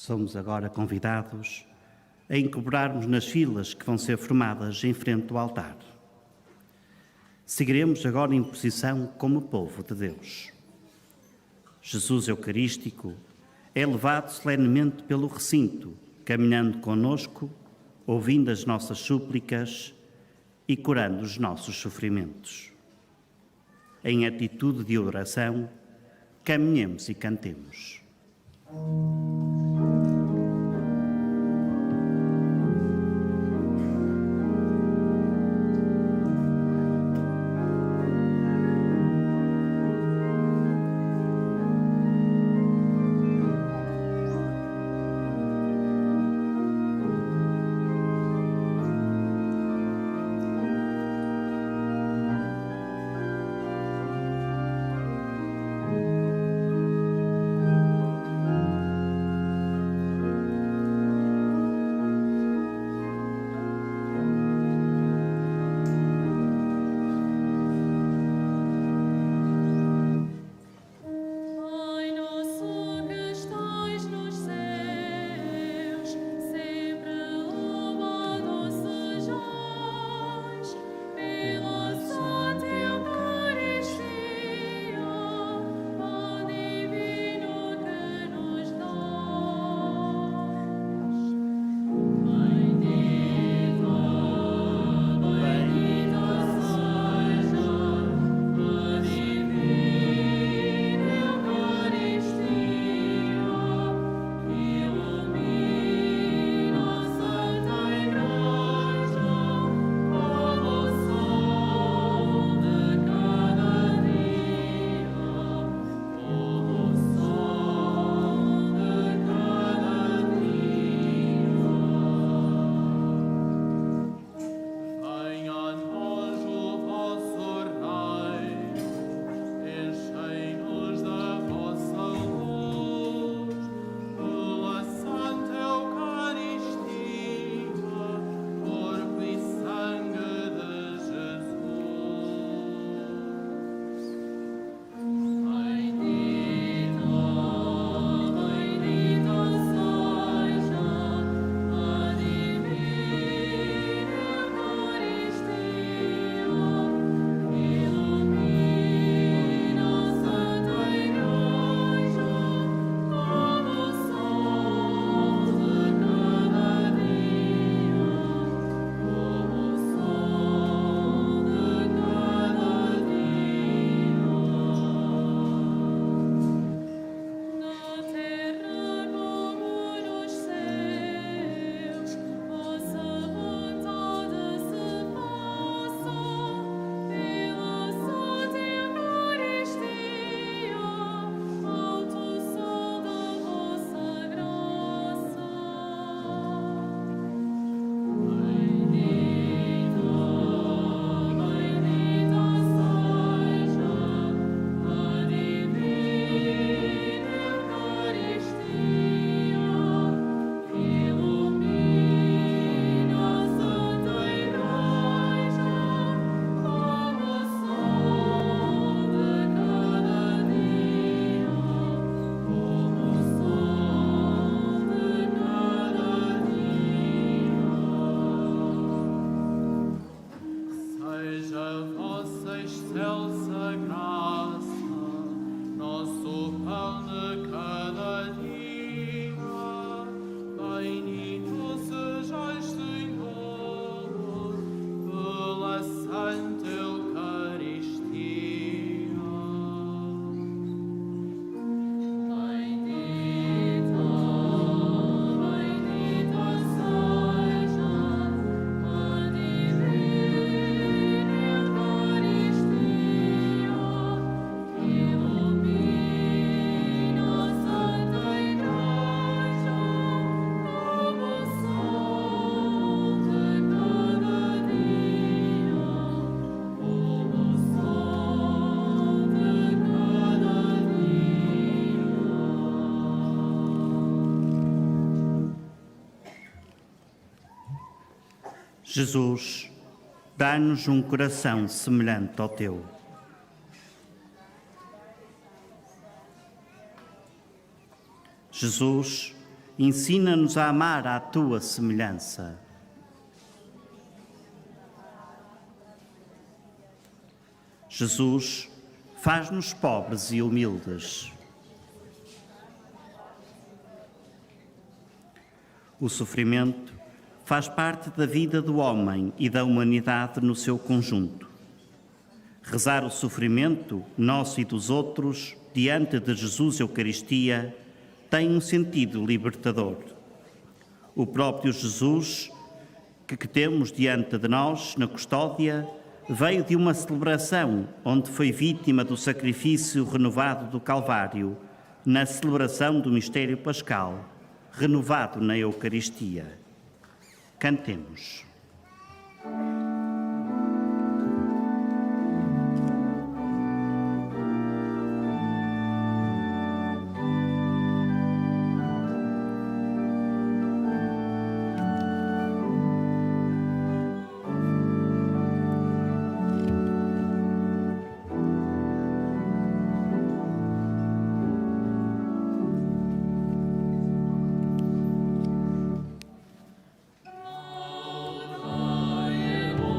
Somos agora convidados a incorporarmos nas filas que vão ser formadas em frente ao altar. Seguiremos agora em posição como povo de Deus. Jesus Eucarístico é levado solenemente pelo recinto, caminhando conosco, ouvindo as nossas súplicas e curando os nossos sofrimentos. Em atitude de oração, caminhemos e cantemos. Jesus, dá-nos um coração semelhante ao teu. Jesus, ensina-nos a amar à tua semelhança. Jesus, faz-nos pobres e humildes. O sofrimento faz parte da vida do homem e da humanidade no seu conjunto. Rezar o sofrimento, nosso e dos outros, diante de Jesus e Eucaristia, tem um sentido libertador. O próprio Jesus, que temos diante de nós, na custódia, veio de uma celebração onde foi vítima do sacrifício renovado do Calvário, na celebração do mistério pascal, renovado na Eucaristia. Cantemos. I am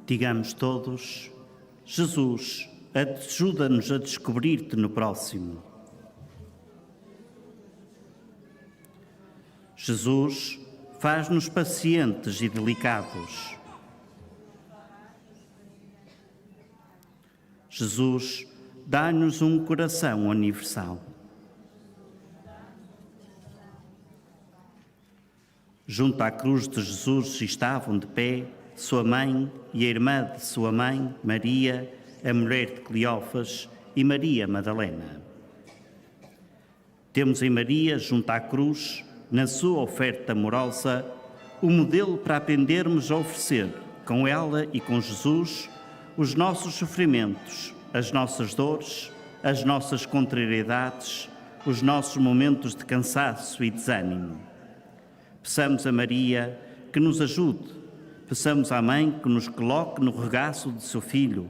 Digamos todos: Jesus, ajuda-nos a descobrir-te no próximo. Jesus, faz-nos pacientes e delicados. Jesus, dá-nos um coração universal. Junto à cruz de Jesus estavam de pé sua mãe e a irmã de sua mãe, Maria, a mulher de Cleófas, e Maria Madalena. Temos em Maria, junto à cruz, na sua oferta amorosa, o modelo para aprendermos a oferecer, com ela e com Jesus, os nossos sofrimentos, as nossas dores, as nossas contrariedades, os nossos momentos de cansaço e desânimo. Peçamos a Maria que nos ajude, peçamos à Mãe que nos coloque no regaço de seu Filho,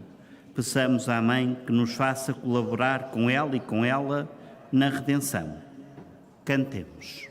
peçamos à Mãe que nos faça colaborar com ela e com ela na redenção. Cantemos.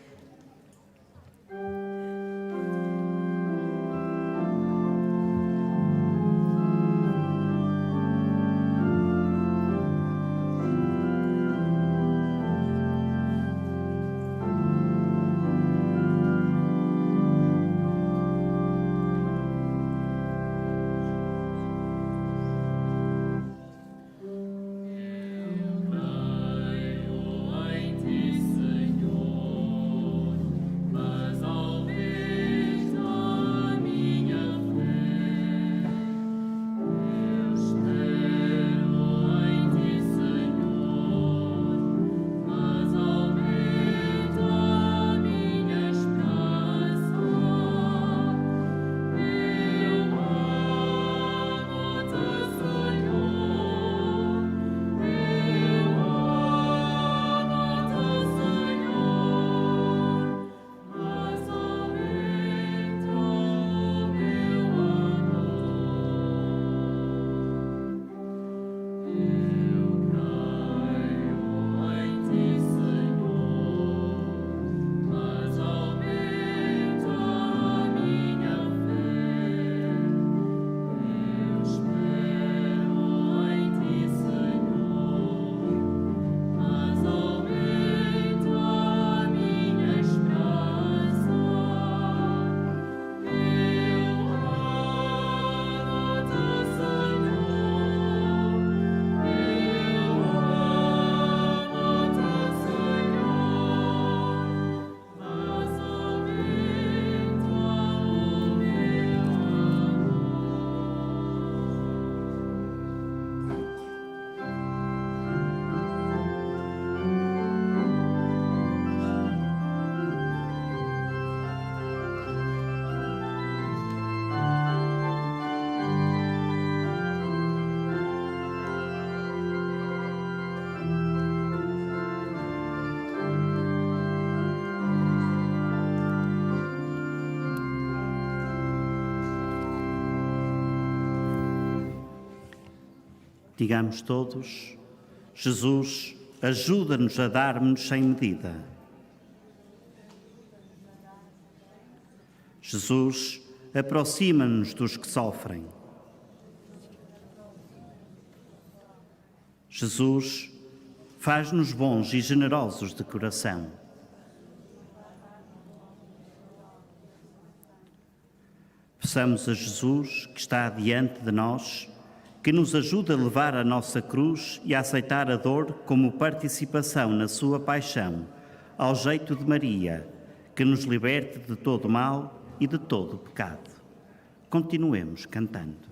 Digamos todos: Jesus, ajuda-nos a dar-nos sem medida. Jesus, aproxima-nos dos que sofrem. Jesus, faz-nos bons e generosos de coração. Peçamos a Jesus, que está diante de nós, que nos ajude a levar a nossa cruz e a aceitar a dor como participação na sua paixão, ao jeito de Maria, que nos liberte de todo mal e de todo pecado. Continuemos cantando.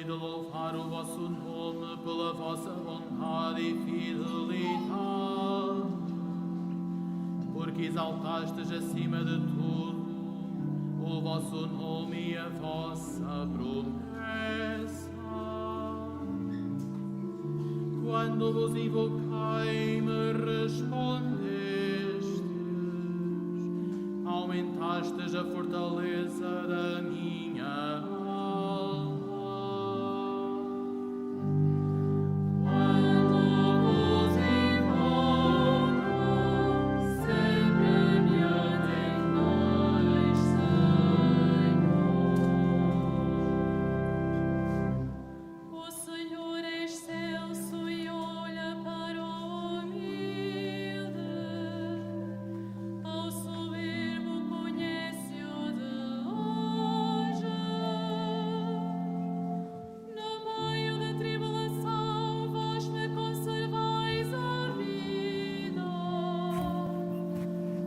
e de louvar o vosso nome pela vossa bondade e fidelidade, porque exaltastes acima de tudo o vosso nome e a vossa promessa. Quando vos invoquei, me respondestes, aumentastes a fortaleza da minha alma. Quando vos invoco, sempre me atendais, Senhor. O Senhor é excelso e olha para o humilde, ao soberbo conhece-o de longe. No meio da tribulação, vós me conservais a vida,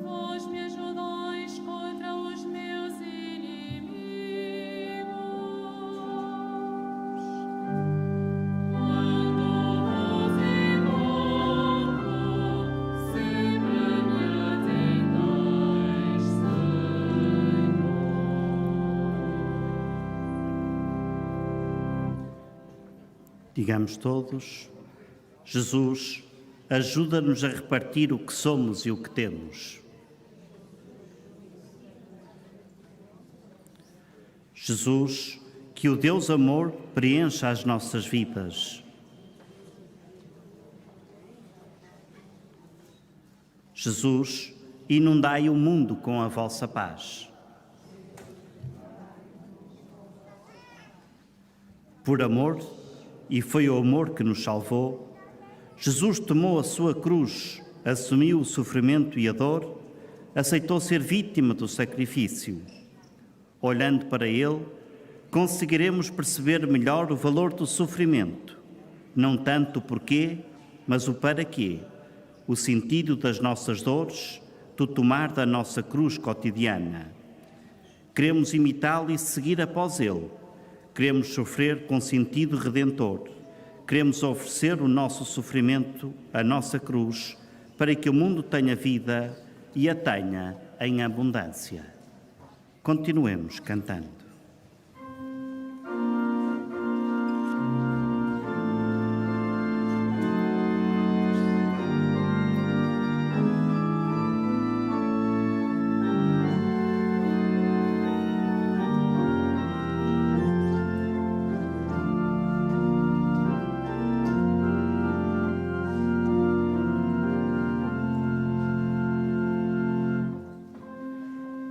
vós me ajudais contra os meus inimigos. Quando vos invoco, sempre me atendais, Senhor. Digamos todos: Jesus, ajuda-nos a repartir o que somos e o que temos. Jesus, que o Deus Amor preencha as nossas vidas. Jesus, inundai o mundo com a vossa paz. Por amor, e foi o amor que nos salvou, Jesus tomou a sua cruz, assumiu o sofrimento e a dor, aceitou ser vítima do sacrifício. Olhando para ele, conseguiremos perceber melhor o valor do sofrimento, não tanto o porquê, mas o para quê, o sentido das nossas dores, do tomar da nossa cruz cotidiana. Queremos imitá-lo e seguir após ele. Queremos sofrer com sentido redentor. Queremos oferecer o nosso sofrimento, a nossa cruz, para que o mundo tenha vida e a tenha em abundância. Continuemos cantando.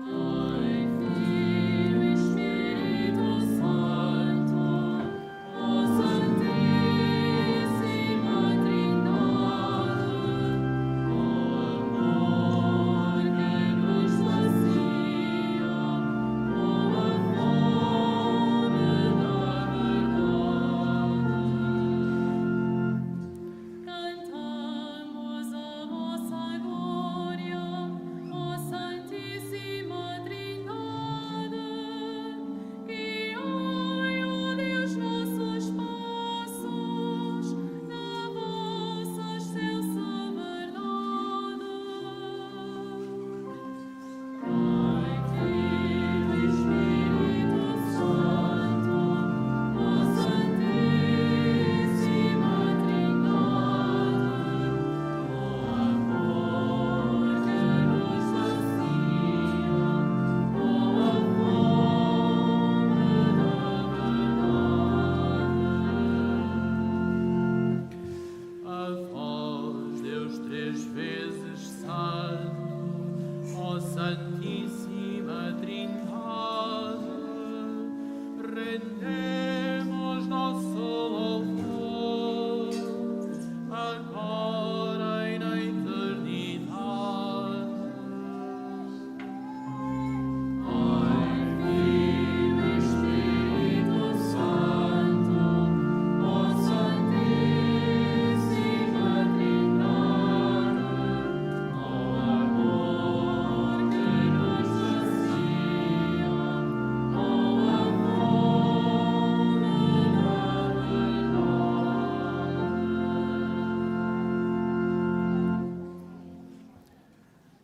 Ai, firme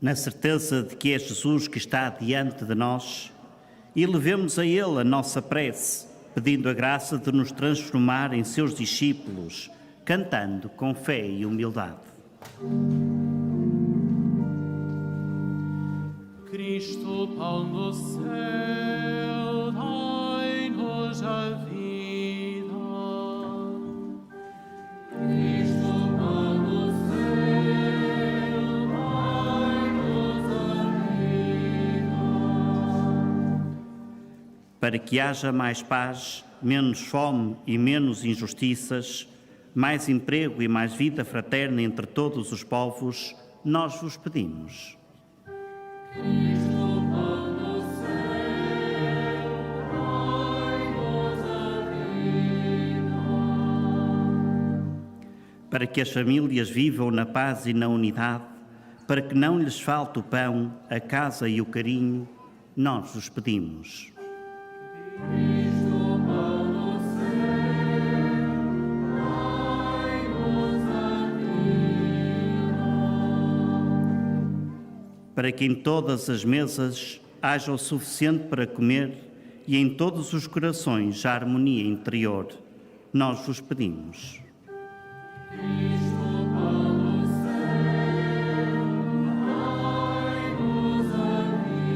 na certeza de que é Jesus que está diante de nós, e levemos a Ele a nossa prece, pedindo a graça de nos transformar em seus discípulos, cantando com fé e humildade. Cristo, pão do céu, dai-nos a vida. Cristo, pão do céu, dai-nos a vida. Para que haja mais paz, menos fome e menos injustiças, mais emprego e mais vida fraterna entre todos os povos, nós vos pedimos. Cristo, pão do céu, dai-nos a vida. Para que as famílias vivam na paz e na unidade, para que não lhes falte o pão, a casa e o carinho, nós vos pedimos. Cristo, pão do céu, dai-nos a vida. Para que em todas as mesas haja o suficiente para comer e em todos os corações a harmonia interior, nós vos pedimos. Cristo, pão do céu, dai-nos a vida.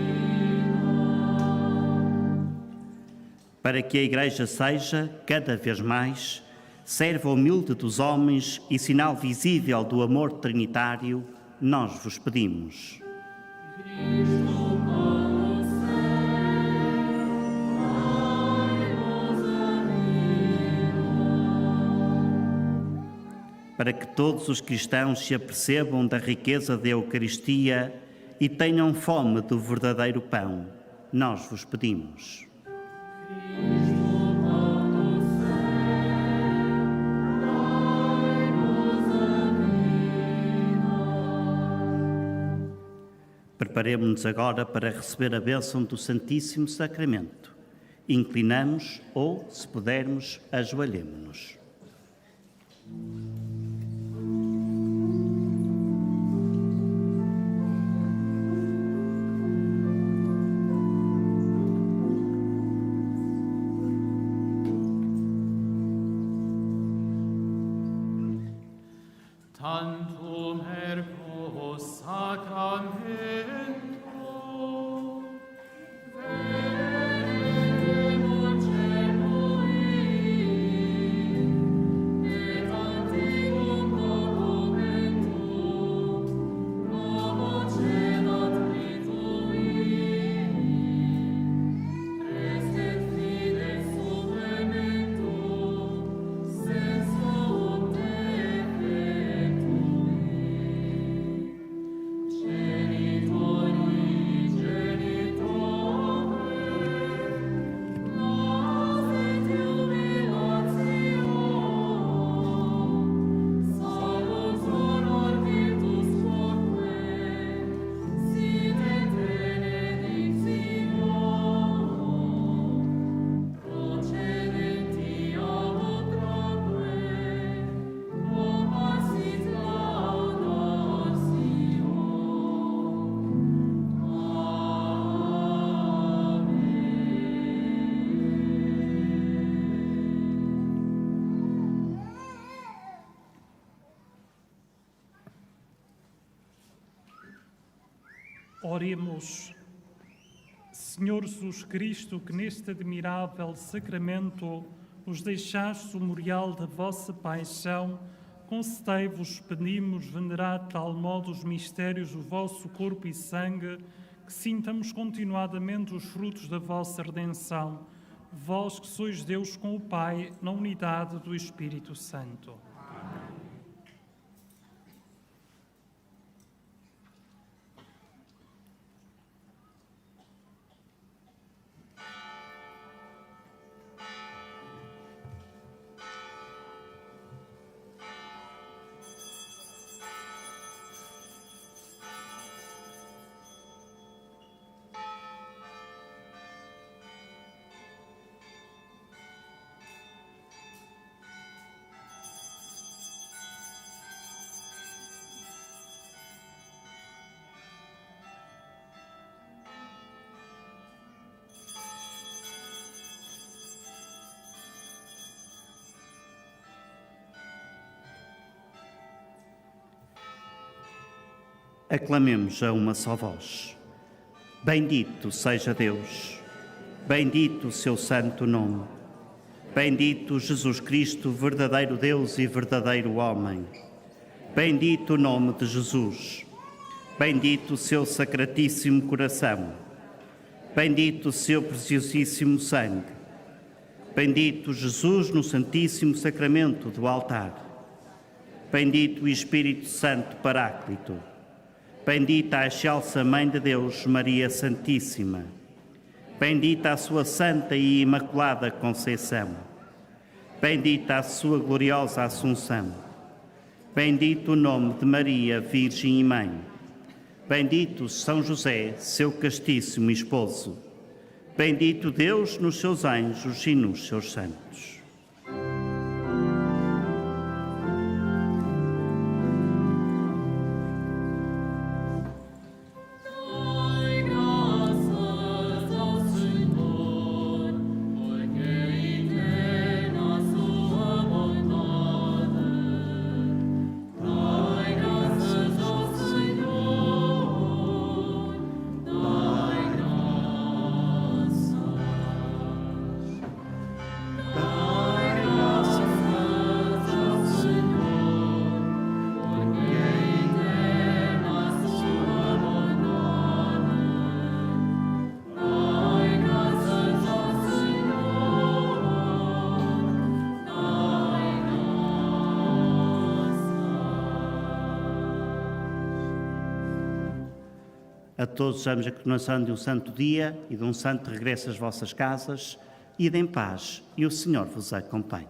Para que a Igreja seja, cada vez mais, serva humilde dos homens e sinal visível do amor trinitário, nós vos pedimos. Cristo, pão do céu, dai-nos a vida. Para que todos os cristãos se apercebam da riqueza da Eucaristia e tenham fome do verdadeiro pão, nós vos pedimos. Cristo, pão do céu, dai-nos a vida. Preparemo-nos agora para receber a bênção do Santíssimo Sacramento. Inclinamos ou, se pudermos, ajoelhemo-nos. Tantum ergo sacramento, verum celui, et antiquum documentum, novo celat titui, estet fides supplementum, sensum Oremos. Senhor Jesus Cristo, que neste admirável sacramento nos deixaste o memorial da vossa paixão, concedei-vos, pedimos, venerar de tal modo os mistérios do vosso corpo e sangue, que sintamos continuadamente os frutos da vossa redenção, vós que sois Deus com o Pai, na unidade do Espírito Santo. aclamemos a uma só voz. Bendito seja Deus, bendito o seu santo nome. Bendito Jesus Cristo, verdadeiro Deus e verdadeiro homem. Bendito o nome de Jesus. Bendito o seu sacratíssimo coração. Bendito o seu preciosíssimo sangue. Bendito Jesus no santíssimo sacramento do altar. Bendito o Espírito Santo Paráclito. Bendita a excelsa Mãe de Deus, Maria Santíssima. Bendita a sua santa e imaculada Conceição. Bendita a sua gloriosa Assunção. Bendito o nome de Maria, Virgem e Mãe. Bendito São José, seu castíssimo esposo. Bendito Deus nos seus anjos e nos seus santos. A todos desejamos a continuação de um santo dia e de um santo regresso às vossas casas. Ide em paz e o Senhor vos acompanhe.